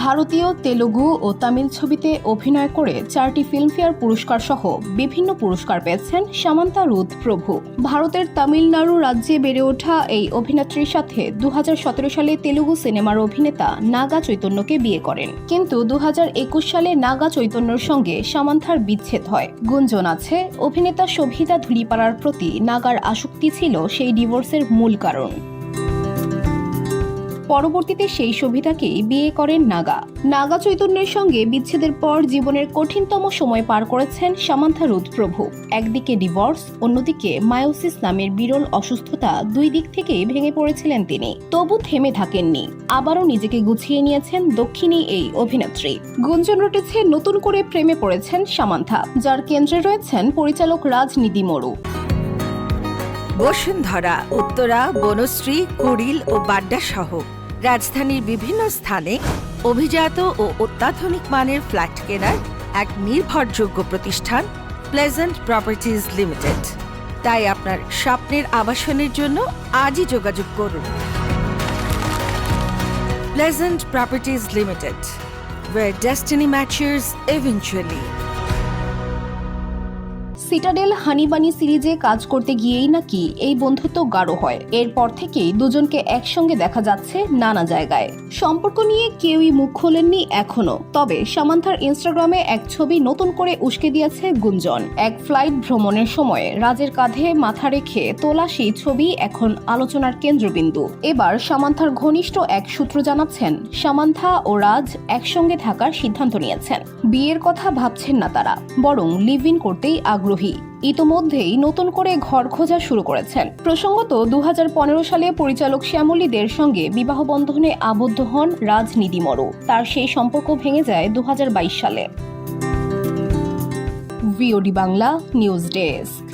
ভারতীয়, তেলুগু ও তামিল ছবিতে অভিনয় করে 4টি ফিল্মফেয়ার পুরস্কার সহ বিভিন্ন পুরস্কার পেয়েছেন সামান্থা রুথ প্রভু। ভারতের তামিলনাড়ু রাজ্যে বেড়ে ওঠা এই অভিনেত্রীর সাথে 2017 সালে তেলুগু সিনেমার অভিনেতা নাগা চৈতন্যকে বিয়ে করেন, কিন্তু 2021 সালে নাগা চৈতন্যর সঙ্গে সামান্থার বিচ্ছেদ হয়। গুঞ্জন আছে অভিনেতা শোভিতা ধুলিপাড়ার প্রতি নাগার আসক্তি ছিল সেই ডিভোর্সের মূল কারণ। পরবর্তীতে সেই শোভিতাকেই বিয়ে করেন নাগা চৈতন্যের সঙ্গে বিচ্ছেদের পর জীবনের কঠিনতম সময় পার করেছেন সামান্থা রুথ প্রভু। একদিকে ডিভোর্স, অন্যদিকে মায়োসিস নামের বিরল অসুস্থতা, দুই দিক থেকেই ভেঙে পড়েছিলেন তিনি। তবু থেমে থাকেননি, আবারও নিজেকে গুছিয়ে নিয়েছেন দক্ষিণী এই অভিনেত্রী। গুঞ্জন রটেছে নতুন করে প্রেমে পড়েছেন সামান্থা, যার কেন্দ্রে রয়েছেন পরিচালক রাজনীতি মরু। বসুন্ধরা, উত্তরা, বনশ্রী, কুড়িল ও বাড্ডা সহ রাজধানীর বিভিন্ন স্থানে অভিজাত ও অত্যাধুনিক মানের ফ্ল্যাট কেনার এক নির্ভরযোগ্য প্রতিষ্ঠান প্লেজেন্ট প্রপার্টিজ লিমিটেড। তাই আপনার স্বপ্নের আবাসনের জন্য আজই যোগাযোগ করুন। Pleasant properties limited, where destiny matches eventually. Citadel Honey Bunny সিরিজে কাজ করতে গিয়েই নাকি এই বন্ধুত্ব গাঢ় হয়। এরপর থেকেই দুজনকে একসঙ্গে দেখা যাচ্ছে নানা জায়গায়। সম্পর্ক নিয়ে কেউই মুখ খোলেননি এখনো, তবে সামান্থার ইনস্টাগ্রামে এক ছবি নতুন করে উস্কে দিয়েছে গুঞ্জন। এক ফ্লাইট ভ্রমণের সময় রাজের কাঁধে মাথা রেখে তোলা সেই ছবি এখন আলোচনার কেন্দ্রবিন্দু। এবার সামান্থার ঘনিষ্ঠ এক সূত্র জানাচ্ছেন, সামান্থা ও রাজ একসঙ্গে থাকার সিদ্ধান্ত নিয়েছেন। বিয়ের কথা ভাবছেন না তারা, বরং লিভ ইন করতেই আগ্রহী। ইতোমধ্যেই নতুন করে ঘর খোঁজা শুরু করেছেন। প্রসঙ্গত 2015 সালে পরিচালক শ্যামলী দের সঙ্গে বিবাহ বন্ধনে আবদ্ধ হন রাজনীতি মরু। তার সেই সম্পর্ক ভেঙে যায় 2022 সালে। VOD Bangla news desk.